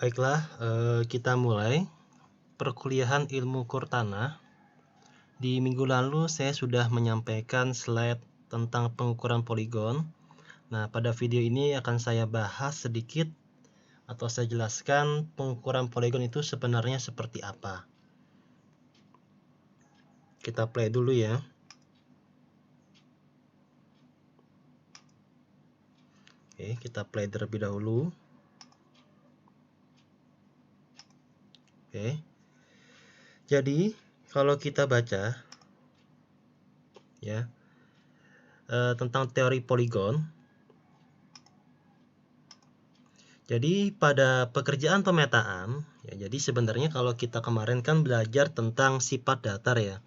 Baiklah, kita mulai perkuliahan ilmu core tanah. Di minggu lalu saya sudah menyampaikan slide tentang pengukuran poligon. Nah, pada video ini akan saya bahas sedikit atau saya jelaskan pengukuran poligon itu sebenarnya seperti apa. Kita play dulu ya. Oke, kita play terlebih dahulu. Oke. Jadi, kalau kita baca ya tentang teori poligon. Jadi pada pekerjaan pemetaan, ya, jadi sebenarnya kalau kita kemarin kan belajar tentang sifat datar ya.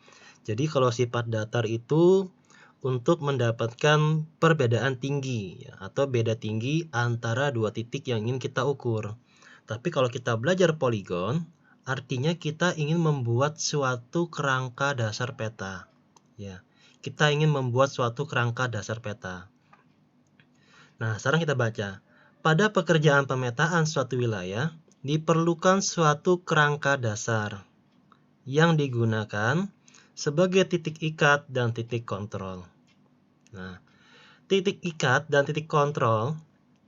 Jadi kalau sifat datar itu untuk mendapatkan perbedaan tinggi ya, atau beda tinggi antara dua titik yang ingin kita ukur. Tapi kalau kita belajar poligon, artinya kita ingin membuat suatu kerangka dasar peta. Ya, kita ingin membuat suatu kerangka dasar peta. Nah, sekarang kita baca. Pada pekerjaan pemetaan suatu wilayah, diperlukan suatu kerangka dasar yang digunakan sebagai titik ikat dan titik kontrol. Nah, titik ikat dan titik kontrol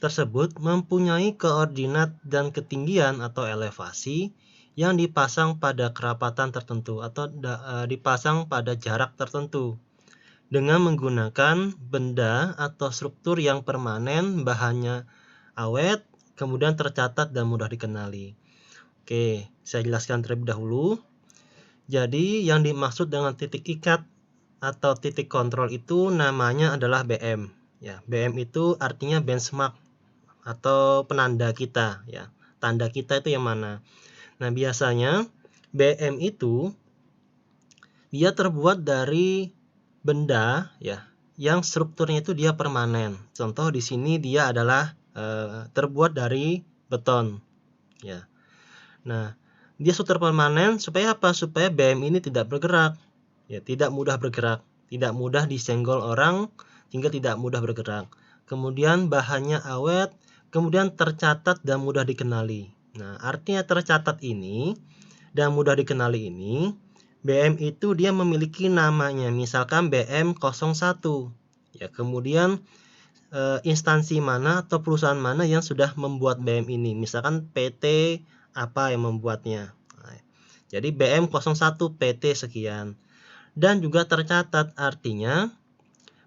tersebut mempunyai koordinat dan ketinggian atau elevasi yang dipasang pada kerapatan tertentu atau dipasang pada jarak tertentu dengan menggunakan benda atau struktur yang permanen, bahannya awet, kemudian tercatat dan mudah dikenali. Oke, saya jelaskan terlebih dahulu. Jadi yang dimaksud dengan titik ikat atau titik kontrol itu namanya adalah BM. Ya, BM itu artinya benchmark atau penanda kita. Ya, tanda kita itu yang mana? Nah, biasanya BM itu dia terbuat dari benda ya yang strukturnya itu dia permanen. Contoh di sini dia adalah terbuat dari beton ya. Nah, dia struktur permanen supaya apa? Supaya BM ini tidak bergerak ya, tidak mudah bergerak, tidak mudah disenggol orang hingga tidak mudah bergerak. Kemudian bahannya awet, kemudian tercatat dan mudah dikenali. Nah, artinya tercatat ini dan mudah dikenali ini, BM itu dia memiliki namanya, misalkan BM01 ya. Kemudian instansi mana atau perusahaan mana yang sudah membuat BM ini, misalkan PT apa yang membuatnya. Nah, jadi BM01 PT sekian. Dan juga tercatat, artinya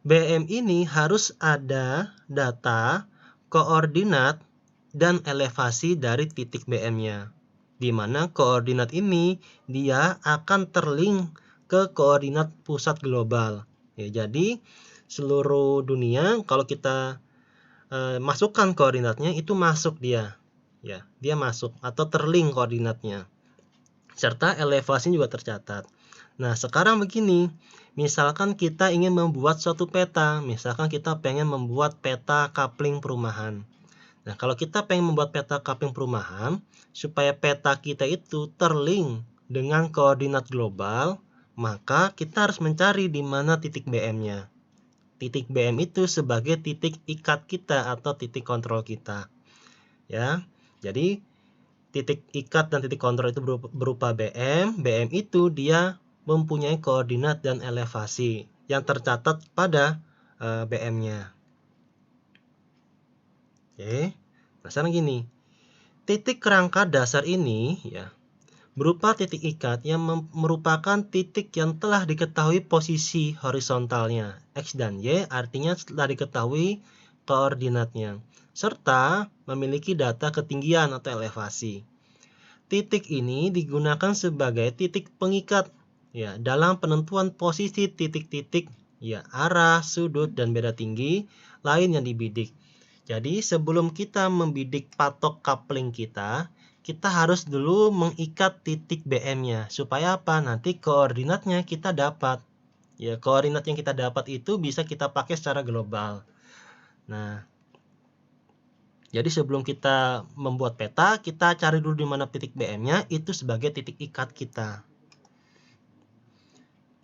BM ini harus ada data, koordinat, dan elevasi dari titik BM-nya. Di mana koordinat ini dia akan terlink ke koordinat pusat global. Ya, jadi seluruh dunia kalau kita masukkan koordinatnya itu masuk dia. Ya, dia masuk atau terlink koordinatnya. Serta elevasi juga tercatat. Nah, sekarang begini, misalkan kita ingin membuat suatu peta, misalkan kita pengen membuat peta coupling perumahan. Nah, kalau kita pengen membuat peta coupling perumahan, supaya peta kita itu terlink dengan koordinat global, maka kita harus mencari di mana titik BM-nya. Titik BM itu sebagai titik ikat kita atau titik kontrol kita. Ya. Jadi titik ikat dan titik kontrol itu berupa BM. BM itu dia mempunyai koordinat dan elevasi yang tercatat pada BM-nya. Oke. Nah, sekarang gini. Titik kerangka dasar ini ya berupa titik ikat yang merupakan titik yang telah diketahui posisi horizontalnya X dan Y, artinya telah diketahui koordinatnya serta memiliki data ketinggian atau elevasi. Titik ini digunakan sebagai titik pengikat ya dalam penentuan posisi titik-titik ya arah, sudut dan beda tinggi lain yang dibidik. Jadi sebelum kita membidik patok coupling kita harus dulu mengikat titik BM-nya supaya apa? Nanti koordinatnya kita dapat. Ya, koordinat yang kita dapat itu bisa kita pakai secara global. Nah, jadi sebelum kita membuat peta, kita cari dulu di mana titik BM-nya, itu sebagai titik ikat kita.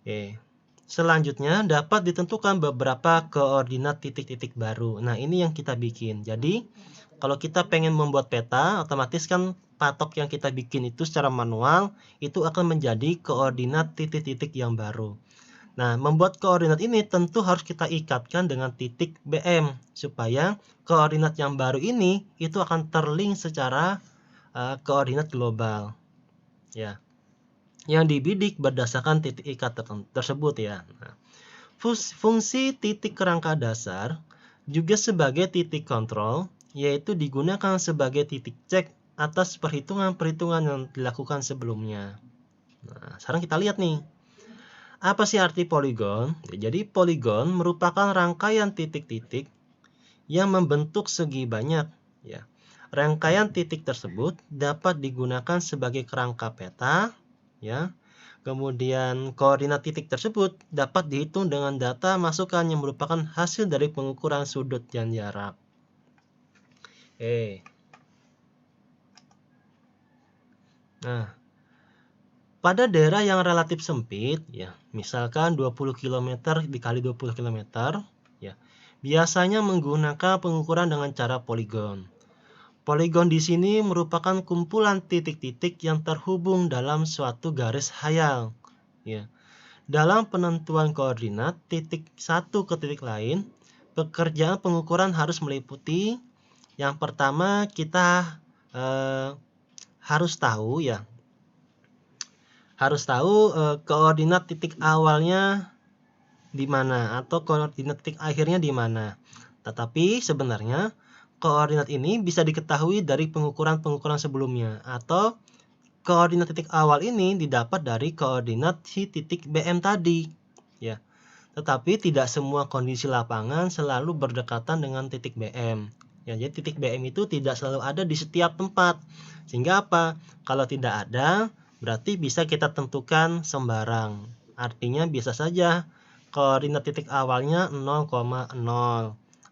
Oke. Selanjutnya dapat ditentukan beberapa koordinat titik-titik baru. Nah, ini yang kita bikin. Jadi, Kalau kita pengen membuat peta, otomatis kan patok yang kita bikin itu secara manual itu akan menjadi koordinat titik-titik yang baru. Nah, membuat koordinat ini tentu harus kita ikatkan dengan titik BM supaya koordinat yang baru ini itu akan terlink secara koordinat global. Ya. Yang dibidik berdasarkan titik ikat tersebut ya. Nah, fungsi titik kerangka dasar juga sebagai titik kontrol, yaitu digunakan sebagai titik cek atas perhitungan-perhitungan yang dilakukan sebelumnya. Nah, sekarang kita lihat nih. Apa sih arti poligon? Jadi poligon merupakan rangkaian titik-titik yang membentuk segi banyak. Ya. Rangkaian titik tersebut dapat digunakan sebagai kerangka peta. Ya. Kemudian koordinat titik tersebut dapat dihitung dengan data masukan yang merupakan hasil dari pengukuran sudut dan jarak. Nah, pada daerah yang relatif sempit, ya, misalkan 20 km dikali 20 km, ya, biasanya menggunakan pengukuran dengan cara poligon. Poligon di sini merupakan kumpulan titik-titik yang terhubung dalam suatu garis hayal. Ya. Dalam penentuan koordinat titik satu ke titik lain, pekerjaan pengukuran harus meliputi yang pertama kita harus tahu ya. Harus tahu koordinat titik awalnya di mana atau koordinat titik akhirnya di mana. Tetapi sebenarnya koordinat ini bisa diketahui dari pengukuran-pengukuran sebelumnya atau koordinat titik awal ini didapat dari koordinat si titik BM tadi. Ya. Tetapi tidak semua kondisi lapangan selalu berdekatan dengan titik BM. Ya, jadi titik BM itu tidak selalu ada di setiap tempat. Sehingga apa? Kalau tidak ada, berarti bisa kita tentukan sembarang. Artinya bisa saja koordinat titik awalnya 0,0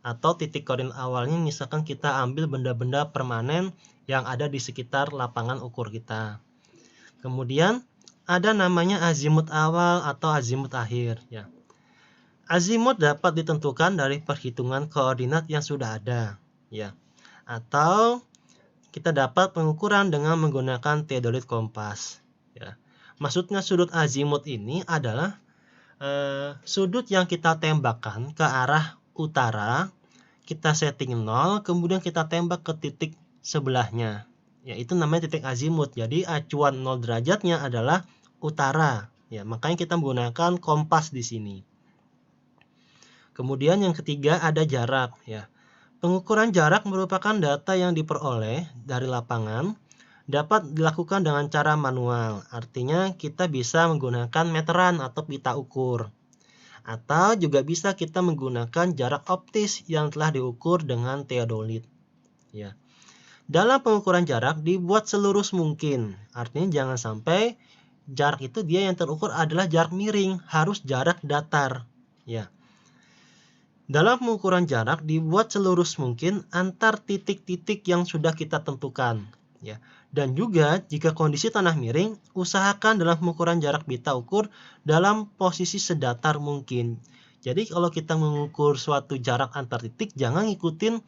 atau titik koordinat awalnya misalkan kita ambil benda-benda permanen yang ada di sekitar lapangan ukur kita. Kemudian ada namanya azimut awal atau azimut akhir ya. Azimut dapat ditentukan dari perhitungan koordinat yang sudah ada ya. Atau kita dapat pengukuran dengan menggunakan teodolit kompas ya. Maksudnya sudut azimut ini adalah sudut yang kita tembakkan ke arah utara, kita setting 0, kemudian kita tembak ke titik sebelahnya. Ya, itu namanya titik azimut. Jadi acuan 0 derajatnya adalah utara. Ya, makanya kita menggunakan kompas di sini. Kemudian yang ketiga ada jarak ya. Pengukuran jarak merupakan data yang diperoleh dari lapangan, dapat dilakukan dengan cara manual. Artinya kita bisa menggunakan meteran atau pita ukur. Atau juga bisa kita menggunakan jarak optis yang telah diukur dengan teodolit. Ya. Dalam pengukuran jarak dibuat selurus mungkin. Artinya jangan sampai jarak itu dia yang terukur adalah jarak miring, harus jarak datar. Ya. Dalam pengukuran jarak dibuat selurus mungkin antar titik-titik yang sudah kita tentukan. Ya. Dan juga jika kondisi tanah miring, usahakan dalam pengukuran jarak pita ukur dalam posisi sedatar mungkin. Jadi kalau kita mengukur suatu jarak antar titik, jangan ngikutin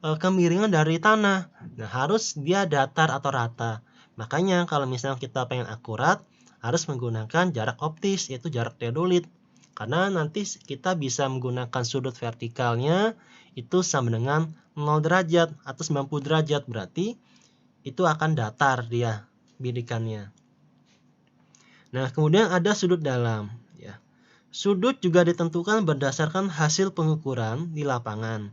kemiringan dari tanah. Nah, harus dia datar atau rata. Makanya kalau misalnya kita pengen akurat, harus menggunakan jarak optis, yaitu jarak teodolit. Karena nanti kita bisa menggunakan sudut vertikalnya itu sama dengan 0 derajat atau 90 derajat. Berarti itu akan datar dia bidikannya. Nah, kemudian ada sudut dalam. Ya. Sudut juga ditentukan berdasarkan hasil pengukuran di lapangan.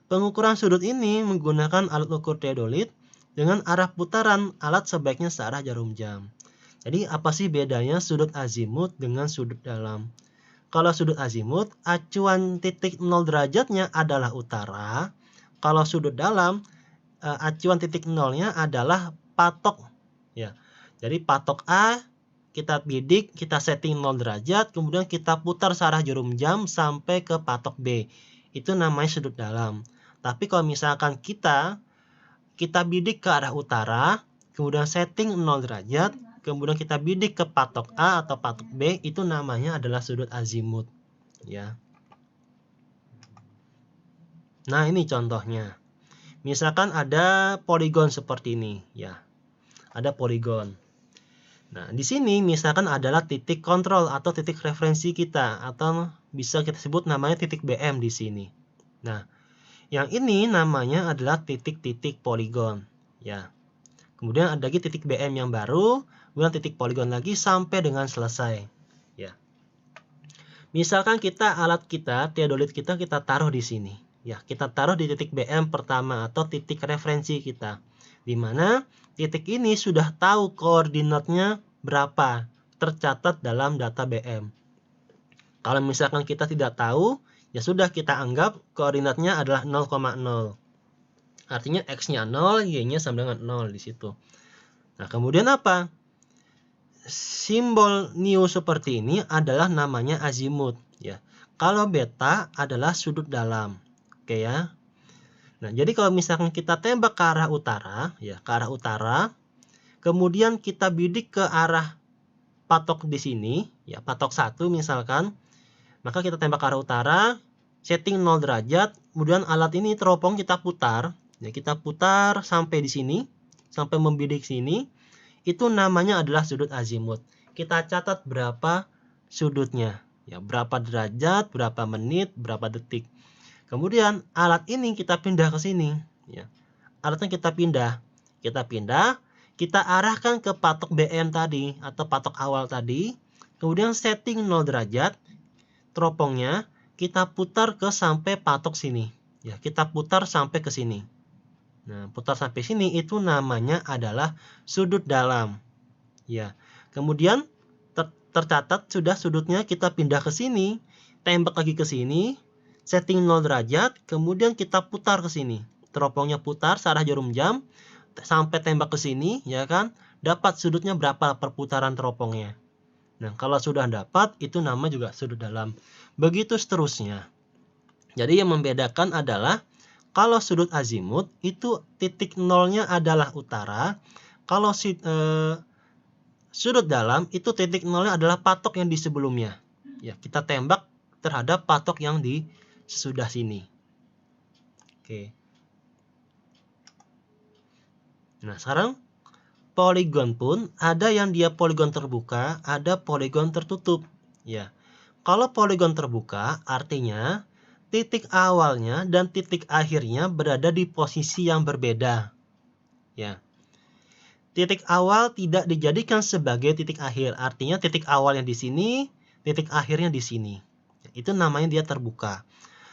Pengukuran sudut ini menggunakan alat ukur teodolit dengan arah putaran alat sebaiknya searah jarum jam. Jadi apa sih bedanya sudut azimut dengan sudut dalam? Kalau sudut azimut, acuan titik 0 derajatnya adalah utara. Kalau sudut dalam, acuan titik 0-nya adalah patok. Ya. Jadi patok A kita bidik, kita setting 0 derajat, kemudian kita putar searah jarum jam sampai ke patok B. Itu namanya sudut dalam. Tapi kalau misalkan kita bidik ke arah utara, kemudian setting 0 derajat, kemudian kita bidik ke patok A atau patok B, itu namanya adalah sudut azimut ya. Nah, ini contohnya. Misalkan ada poligon seperti ini, ya. Ada poligon. Nah, di sini misalkan adalah titik kontrol atau titik referensi kita, atau bisa kita sebut namanya titik BM di sini. Nah, yang ini namanya adalah titik-titik poligon, ya. Kemudian ada lagi titik BM yang baru, kemudian titik poligon lagi sampai dengan selesai, ya. Misalkan alat kita, teodolit kita taruh di sini, ya. Kita taruh di titik BM pertama atau titik referensi kita, di mana titik ini sudah tahu koordinatnya berapa, tercatat dalam data BM. Kalau misalkan kita tidak tahu, ya sudah, kita anggap koordinatnya adalah 0,0. Artinya X-nya 0, Y-nya sama dengan 0 di situ. Nah, kemudian apa? Simbol new seperti ini adalah namanya azimut, ya. Kalau beta adalah sudut dalam. Oke ya. Nah, jadi kalau misalkan kita tembak ke arah utara, ya, ke arah utara, kemudian kita bidik ke arah patok di sini, ya, patok 1 misalkan, maka kita tembak ke arah utara, setting 0 derajat, kemudian alat ini teropong kita putar, ya, kita putar sampai di sini, sampai membidik sini, itu namanya adalah sudut azimut. Kita catat berapa sudutnya, ya, berapa derajat, berapa menit, berapa detik. Kemudian alat ini kita pindah ke sini, ya. Alatnya kita pindah, kita arahkan ke patok BM tadi atau patok awal tadi. Kemudian setting 0 derajat, teropongnya kita putar ke sampai patok sini, ya. Kita putar sampai ke sini. Nah, putar sampai sini itu namanya adalah sudut dalam, ya. Kemudian tercatat sudah sudutnya, kita pindah ke sini, tembak lagi ke sini, setting 0 derajat, kemudian kita putar ke sini. Teropongnya putar searah jarum jam sampai tembak ke sini, ya kan? Dapat sudutnya berapa perputaran teropongnya. Nah, kalau sudah dapat, itu nama juga sudut dalam. Begitu seterusnya. Jadi yang membedakan adalah kalau sudut azimut itu titik nolnya adalah utara. Kalau sudut dalam itu titik nolnya adalah patok yang di sebelumnya. Ya, kita tembak terhadap patok yang di sesudah sini. Oke. Nah, sekarang poligon pun ada yang dia poligon terbuka, ada poligon tertutup. Ya. Kalau poligon terbuka artinya titik awalnya dan titik akhirnya berada di posisi yang berbeda. Ya. Titik awal tidak dijadikan sebagai titik akhir. Artinya titik awalnya di sini, titik akhirnya di sini. Itu namanya dia terbuka.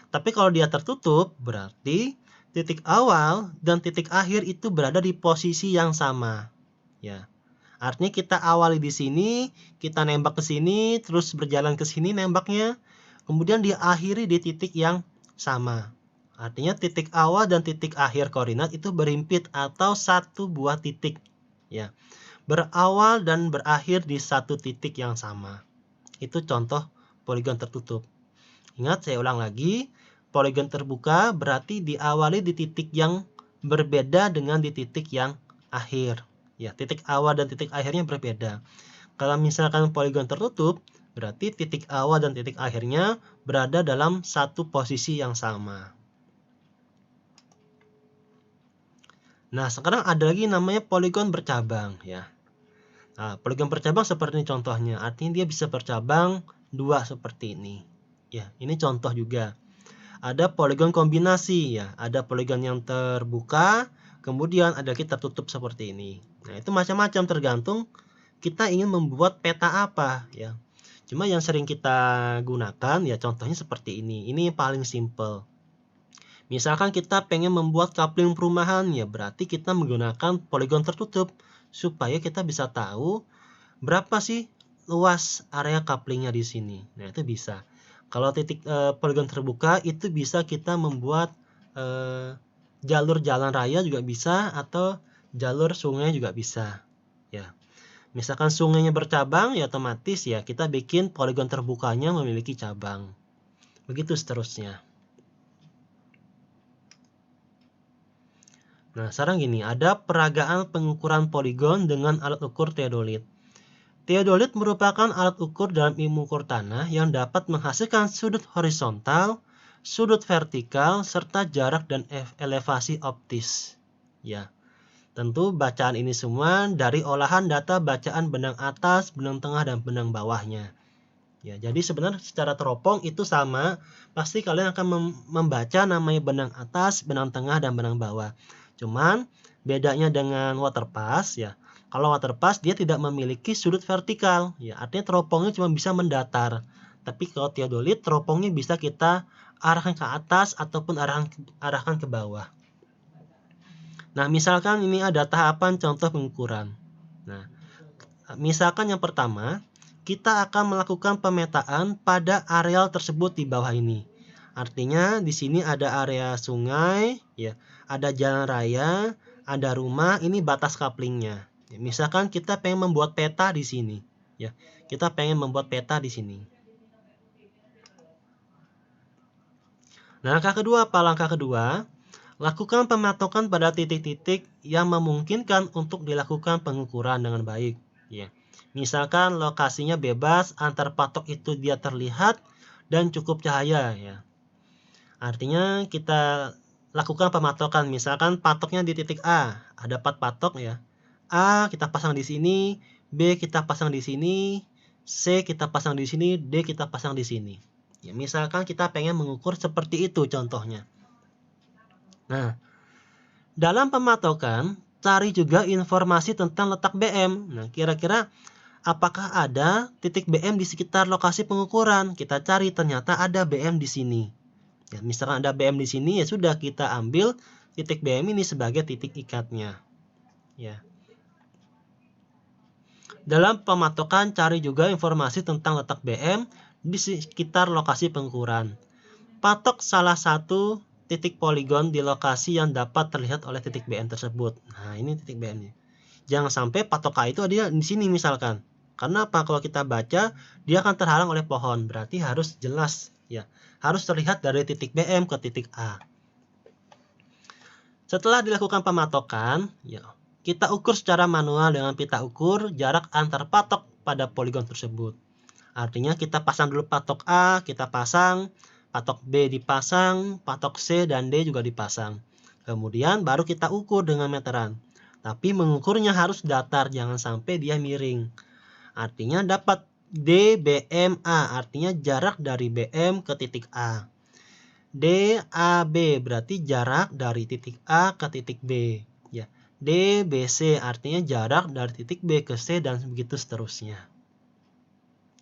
Tapi kalau dia tertutup, berarti titik awal dan titik akhir itu berada di posisi yang sama. Ya. Artinya kita awali di sini, kita nembak ke sini, terus berjalan ke sini nembaknya, kemudian diakhiri di titik yang sama. Artinya titik awal dan titik akhir koordinat itu berimpit atau satu buah titik, ya. Berawal dan berakhir di satu titik yang sama. Itu contoh poligon tertutup. Ingat, saya ulang lagi, poligon terbuka berarti diawali di titik yang berbeda dengan di titik yang akhir. Ya, titik awal dan titik akhirnya berbeda. Kalau misalkan poligon tertutup, berarti titik awal dan titik akhirnya berada dalam satu posisi yang sama. Nah, sekarang ada lagi namanya poligon bercabang, ya. Nah, poligon bercabang seperti ini contohnya. Artinya dia bisa bercabang dua seperti ini. Ya, ini contoh juga. Ada poligon kombinasi, ya. Ada poligon yang terbuka, kemudian ada lagi tertutup seperti ini. Nah, itu macam-macam tergantung kita ingin membuat peta apa, ya. Cuma yang sering kita gunakan, ya, contohnya seperti ini. Ini paling simple. Misalkan kita pengen membuat coupling perumahan, ya berarti kita menggunakan poligon tertutup supaya kita bisa tahu berapa sih luas area couplingnya di sini. Nah, itu bisa. Kalau titik poligon terbuka itu bisa kita membuat jalur jalan raya juga bisa, atau jalur sungai juga bisa, ya. Misalkan sungainya bercabang, ya otomatis ya kita bikin poligon terbukanya memiliki cabang. Begitu seterusnya. Nah, sekarang gini, ada peragaan pengukuran poligon dengan alat ukur teodolit. Teodolit merupakan alat ukur dalam ilmu ukur tanah yang dapat menghasilkan sudut horizontal, sudut vertikal, serta jarak dan elevasi optis. Ya, tentu bacaan ini semua dari olahan data bacaan benang atas, benang tengah, dan benang bawahnya. Ya, jadi sebenarnya secara teropong itu sama, pasti kalian akan membaca namanya benang atas, benang tengah, dan benang bawah. Cuman bedanya dengan waterpass ya, kalau waterpass dia tidak memiliki sudut vertikal, ya artinya teropongnya cuma bisa mendatar. Tapi kalau teodolit teropongnya bisa kita arahkan ke atas ataupun arahkan ke bawah. Nah, misalkan ini ada tahapan contoh pengukuran. Nah, misalkan yang pertama, kita akan melakukan pemetaan pada areal tersebut di bawah ini. Artinya di sini ada area sungai, ya, ada jalan raya, ada rumah, ini batas kaplingnya. Ya, misalkan kita pengen membuat peta di sini, ya, kita pengen membuat peta di sini. Nah, langkah kedua, lakukan pematokan pada titik-titik yang memungkinkan untuk dilakukan pengukuran dengan baik. Ya. Misalkan lokasinya bebas, antar patok itu dia terlihat dan cukup cahaya. Ya. Artinya kita lakukan pematokan. Misalkan patoknya di titik A, ada 4 patok ya. A kita pasang di sini, B kita pasang di sini, C kita pasang di sini, D kita pasang di sini. Ya, misalkan kita pengen mengukur seperti itu contohnya. Nah, dalam pematokan, cari juga informasi tentang letak BM. Nah, kira-kira apakah ada titik BM di sekitar lokasi pengukuran? Kita cari, ternyata ada BM di sini. Ya, misalkan ada BM di sini, ya sudah kita ambil titik BM ini sebagai titik ikatnya. Ya. Dalam pematokan, cari juga informasi tentang letak BM di sekitar lokasi pengukuran. Patok salah satu titik poligon di lokasi yang dapat terlihat oleh titik BM tersebut. Nah, ini titik BM-nya. Jangan sampai patok A itu ada di sini misalkan. Karena apa? Kalau kita baca, dia akan terhalang oleh pohon. Berarti harus jelas, ya. Harus terlihat dari titik BM ke titik A. Setelah dilakukan pematokan, ya, kita ukur secara manual dengan pita ukur jarak antar patok pada poligon tersebut. Artinya kita pasang dulu patok A, kita pasang, patok B dipasang, patok C dan D juga dipasang. Kemudian baru kita ukur dengan meteran. Tapi mengukurnya harus datar, jangan sampai dia miring. Artinya dapat DBMA, artinya jarak dari BM ke titik A. DAB berarti jarak dari titik A ke titik B. Ya. DBC artinya jarak dari titik B ke C dan begitu seterusnya.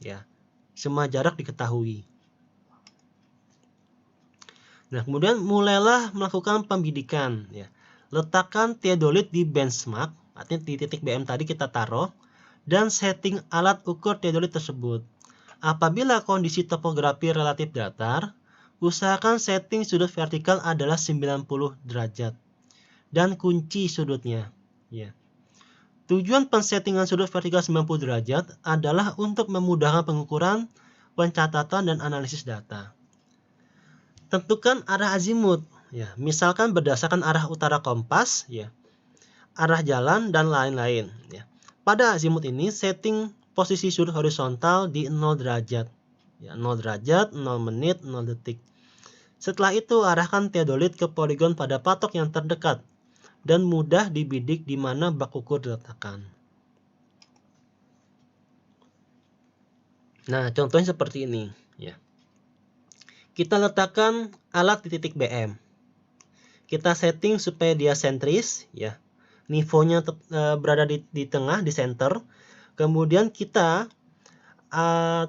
Ya. Semua jarak diketahui. Nah, kemudian mulailah melakukan pembidikan. Ya. Letakkan teodolit di benchmark, artinya di titik BM tadi kita taruh, dan setting alat ukur teodolit tersebut. Apabila kondisi topografi relatif datar, usahakan setting sudut vertikal adalah 90 derajat dan kunci sudutnya. Ya. Tujuan pensettingan sudut vertikal 90 derajat adalah untuk memudahkan pengukuran, pencatatan, dan analisis data. Tentukan arah azimut. Ya, misalkan berdasarkan arah utara kompas, ya, arah jalan, dan lain-lain. Ya. Pada azimut ini, setting posisi sudut horizontal di 0 derajat. Ya, 0 derajat, 0 menit, 0 detik. Setelah itu, arahkan teodolit ke poligon pada patok yang terdekat dan mudah dibidik di mana bak ukur diletakkan. Nah, contohnya seperti ini. Ya. Kita letakkan alat di titik BM. Kita setting supaya dia sentris, ya. Nivonya berada di tengah, di center. Kemudian kita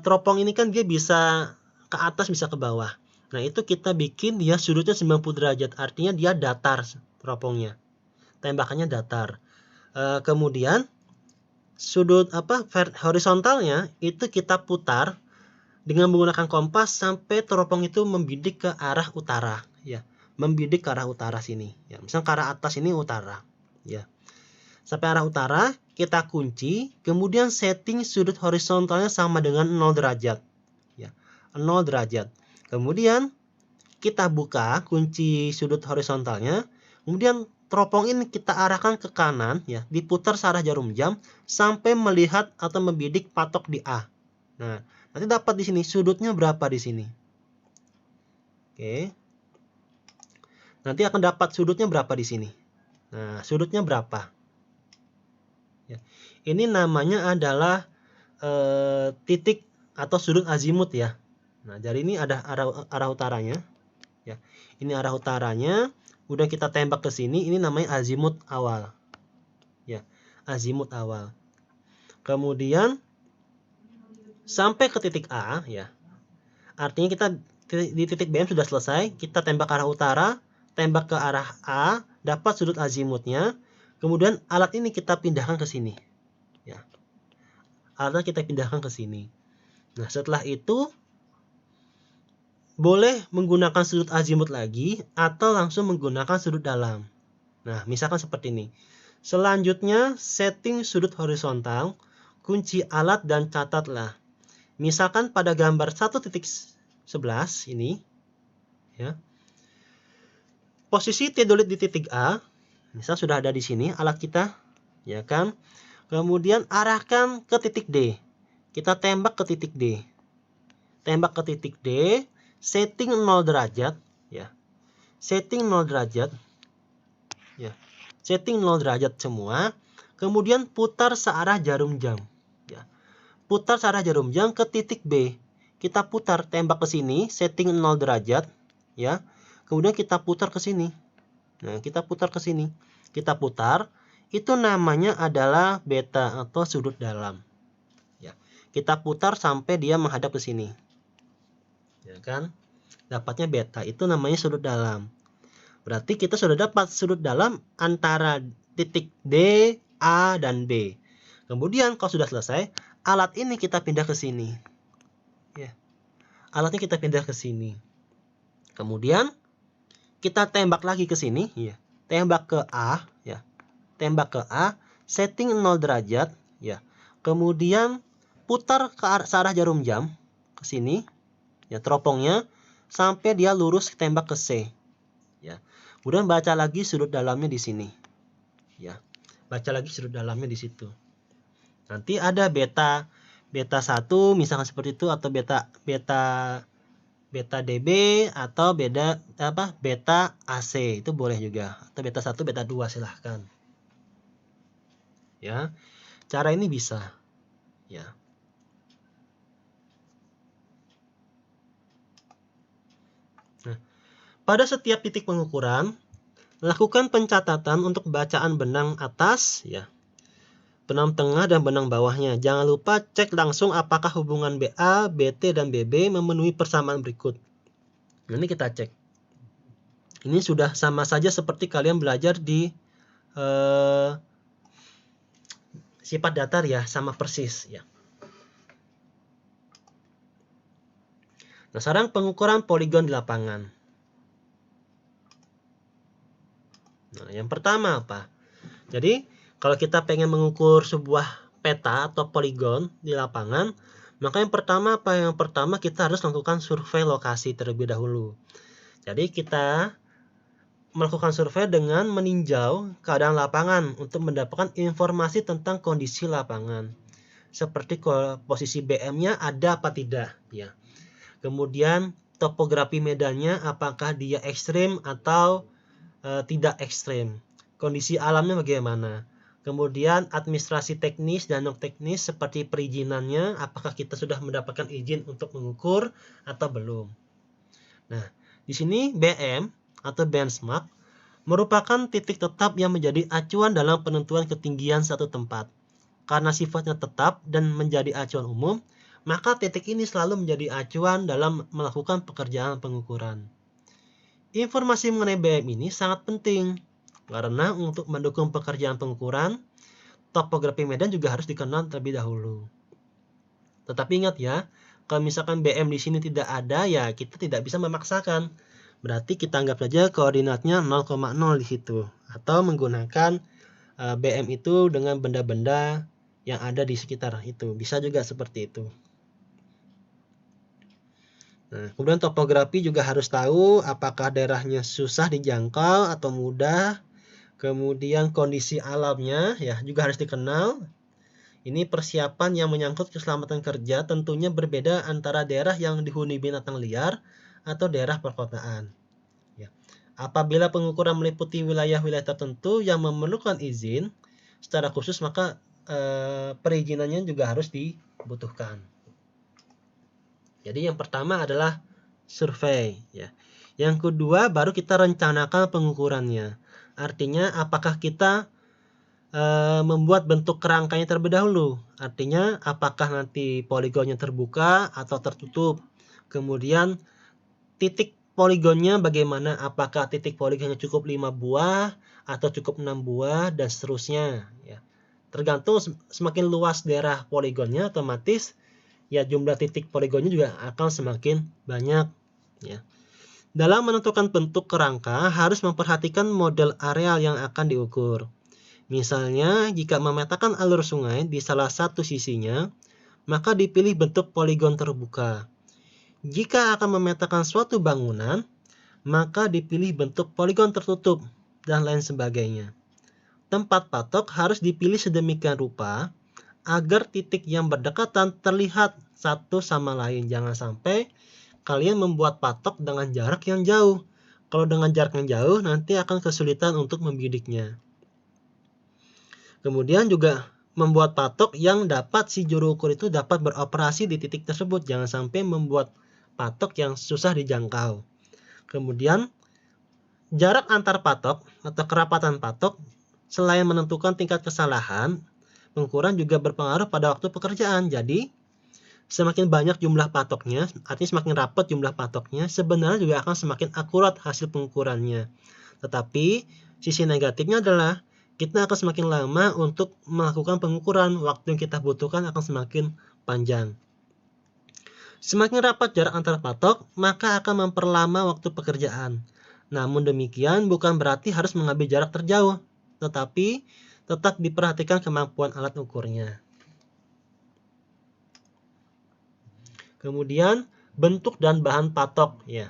teropong ini kan dia bisa ke atas bisa ke bawah. Nah, itu kita bikin dia sudutnya 90 derajat, artinya dia datar teropongnya. Tembakannya datar. Kemudian sudut horizontalnya itu kita putar dengan menggunakan kompas sampai teropong itu membidik ke arah utara, ya. Membidik ke arah utara sini, ya. Misal ke arah atas ini utara, ya. Sampai arah utara, kita kunci, kemudian setting sudut horizontalnya sama dengan 0 derajat. Ya, 0 derajat. Kemudian kita buka kunci sudut horizontalnya, kemudian teropong ini kita arahkan ke kanan, ya, diputar searah jarum jam sampai melihat atau membidik patok di A. Nah, nanti dapat di sini sudutnya berapa di sini. Oke. Nanti akan dapat sudutnya berapa di sini. Nah, sudutnya berapa? Ya. Ini namanya adalah titik atau sudut azimut ya. Nah, jadi ini ada arah utaranya. Ya. Ini arah utaranya. Udah kita tembak ke sini, ini namanya azimut awal. Ya, azimut awal. Kemudian sampai ke titik A ya. Artinya kita di titik BM sudah selesai, kita tembak arah utara, tembak ke arah A, dapat sudut azimutnya. Kemudian alat ini kita pindahkan ke sini. Ya. Alatnya kita pindahkan ke sini. Nah, setelah itu boleh menggunakan sudut azimut lagi atau langsung menggunakan sudut dalam. Nah, misalkan seperti ini. Selanjutnya, setting sudut horizontal, kunci alat dan catatlah. Misalkan pada gambar 1.11 ini, ya. Posisi teodolit di titik A, misal sudah ada di sini alat kita, ya kan? Kemudian arahkan ke titik D. Kita tembak ke titik D. Tembak ke titik D, setting 0 derajat, ya. Setting 0 derajat. Ya. Setting 0 derajat semua. Kemudian putar searah jarum jam, ya. Putar searah jarum jam ke titik B. Kita putar, tembak ke sini, setting 0 derajat, ya. Kemudian kita putar ke sini. Nah, kita putar ke sini. Kita putar, itu namanya adalah beta atau sudut dalam. Ya. Kita putar sampai dia menghadap ke sini. Ya kan? Dapatnya beta, itu namanya sudut dalam. Berarti kita sudah dapat sudut dalam antara titik D, A, dan B. Kemudian kalau sudah selesai, alat ini kita pindah ke sini. Ya. Alatnya kita pindah ke sini. Kemudian kita tembak lagi ke sini, ya. Tembak ke A, ya. Tembak ke A, setting 0 derajat, ya. Kemudian putar ke arah jarum jam ke sini, ya, teropongnya sampai dia lurus tembak ke C, ya. Kemudian baca lagi sudut dalamnya di sini, ya. Baca lagi sudut dalamnya di situ. Nanti ada beta 1 misalkan seperti itu, atau beta DB, atau beta AC, itu boleh juga, atau beta 1 beta 2, silahkan. Ya. Cara ini bisa, ya. Nah, pada setiap titik pengukuran, lakukan pencatatan untuk bacaan benang atas, ya, benang tengah dan benang bawahnya. Jangan lupa cek langsung apakah hubungan BA, BT, dan BB memenuhi persamaan berikut. Ini kita cek. Ini sudah sama saja seperti kalian belajar di sifat datar ya, sama persis ya. Nah, sekarang pengukuran poligon di lapangan. Nah, yang pertama apa? Jadi, kalau kita pengen mengukur sebuah peta atau poligon di lapangan, maka yang pertama apa? Yang pertama kita harus melakukan survei lokasi terlebih dahulu. Jadi, kita melakukan survei dengan meninjau keadaan lapangan untuk mendapatkan informasi tentang kondisi lapangan. Seperti posisi BM-nya ada apa tidak, ya. Kemudian topografi medannya apakah dia ekstrim atau tidak ekstrim. Kondisi alamnya bagaimana. Kemudian administrasi teknis dan non teknis seperti perizinannya, apakah kita sudah mendapatkan izin untuk mengukur atau belum. Nah, di sini BM atau benchmark merupakan titik tetap yang menjadi acuan dalam penentuan ketinggian satu tempat. Karena sifatnya tetap dan menjadi acuan umum, maka titik ini selalu menjadi acuan dalam melakukan pekerjaan pengukuran. Informasi mengenai BM ini sangat penting, karena untuk mendukung pekerjaan pengukuran, topografi medan juga harus dikenal terlebih dahulu. Tetapi ingat ya, kalau misalkan BM di sini tidak ada, ya kita tidak bisa memaksakan. Berarti kita anggap saja koordinatnya 0,0 di situ, atau menggunakan BM itu dengan benda-benda yang ada di sekitar itu. Bisa juga seperti itu. Nah, kemudian topografi juga harus tahu apakah daerahnya susah dijangkau atau mudah. Kemudian kondisi alamnya ya juga harus dikenal. Ini persiapan yang menyangkut keselamatan kerja tentunya berbeda antara daerah yang dihuni binatang liar atau daerah perkotaan. Ya. Apabila pengukuran meliputi wilayah-wilayah tertentu yang memerlukan izin secara khusus, maka perizinannya juga harus dibutuhkan. Jadi yang pertama adalah survei, ya. Yang kedua baru kita rencanakan pengukurannya. Artinya apakah kita membuat bentuk kerangkanya terlebih dahulu. Artinya apakah nanti poligonnya terbuka atau tertutup. Kemudian titik poligonnya bagaimana, apakah titik poligonnya cukup 5 buah atau cukup 6 buah dan seterusnya, ya. Tergantung semakin luas daerah poligonnya, otomatis ya jumlah titik poligonnya juga akan semakin banyak, ya. Dalam menentukan bentuk kerangka harus memperhatikan model areal yang akan diukur. Misalnya, jika memetakan alur sungai di salah satu sisinya, maka dipilih bentuk poligon terbuka. Jika akan memetakan suatu bangunan, maka dipilih bentuk poligon tertutup, dan lain sebagainya. Tempat patok harus dipilih sedemikian rupa agar titik yang berdekatan terlihat satu sama lain. Jangan sampai kalian membuat patok dengan jarak yang jauh. Kalau dengan jarak yang jauh, nanti akan kesulitan untuk membidiknya. Kemudian juga membuat patok yang dapat si juru ukur itu dapat beroperasi di titik tersebut. Jangan sampai membuat patok yang susah dijangkau. Kemudian jarak antar patok atau kerapatan patok selain menentukan tingkat kesalahan, pengukuran juga berpengaruh pada waktu pekerjaan. Jadi semakin banyak jumlah patoknya, artinya semakin rapat jumlah patoknya, sebenarnya juga akan semakin akurat hasil pengukurannya. Tetapi sisi negatifnya adalah kita akan semakin lama untuk melakukan pengukuran, waktu yang kita butuhkan akan semakin panjang. Semakin rapat jarak antar patok, maka akan memperlama waktu pekerjaan. Namun demikian bukan berarti harus mengambil jarak terjauh, tetapi tetap diperhatikan kemampuan alat ukurnya. Kemudian bentuk dan bahan patok, ya.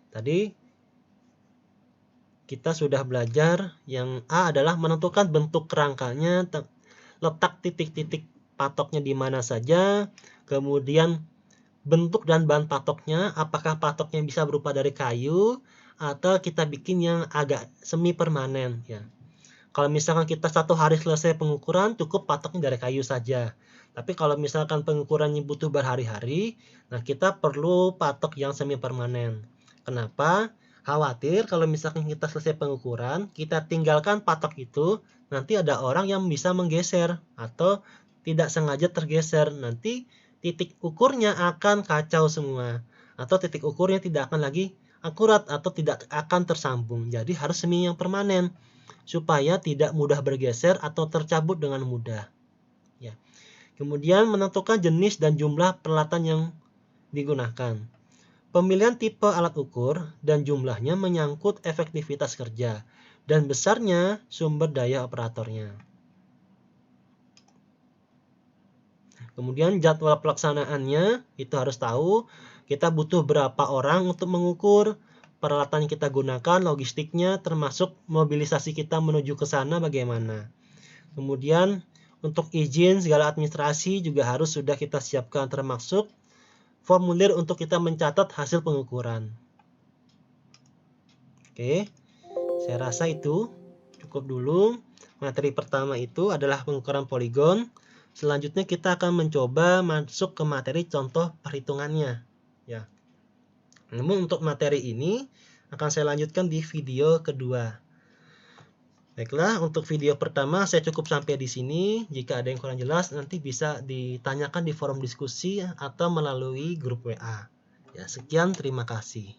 Tadi kita sudah belajar yang A adalah menentukan bentuk kerangkanya, letak titik-titik patoknya di mana saja, kemudian bentuk dan bahan patoknya, apakah patoknya bisa berupa dari kayu atau kita bikin yang agak semi permanen, ya. Kalau misalkan kita 1 hari selesai pengukuran, cukup patoknya dari kayu saja. Tapi kalau misalkan pengukurannya butuh berhari-hari, nah kita perlu patok yang semi permanen. Kenapa? Khawatir kalau misalkan kita selesai pengukuran, kita tinggalkan patok itu, nanti ada orang yang bisa menggeser atau tidak sengaja tergeser. Nanti titik ukurnya akan kacau semua, atau titik ukurnya tidak akan lagi akurat atau tidak akan tersambung. Jadi harus semi yang permanen supaya tidak mudah bergeser atau tercabut dengan mudah, ya. Kemudian menentukan jenis dan jumlah peralatan yang digunakan. Pemilihan tipe alat ukur dan jumlahnya menyangkut efektivitas kerja dan besarnya sumber daya operatornya. Kemudian jadwal pelaksanaannya itu harus tahu kita butuh berapa orang untuk mengukur, peralatan yang kita gunakan, logistiknya termasuk mobilisasi kita menuju ke sana bagaimana. Kemudian untuk izin segala administrasi juga harus sudah kita siapkan, termasuk formulir untuk kita mencatat hasil pengukuran. Oke, saya rasa itu cukup dulu. Materi pertama itu adalah pengukuran poligon. Selanjutnya kita akan mencoba masuk ke materi contoh perhitungannya, ya. Namun untuk materi ini akan saya lanjutkan di video kedua. Baiklah, untuk video pertama saya cukup sampai di sini. Jika ada yang kurang jelas, nanti bisa ditanyakan di forum diskusi atau melalui grup WA. Ya, sekian, terima kasih.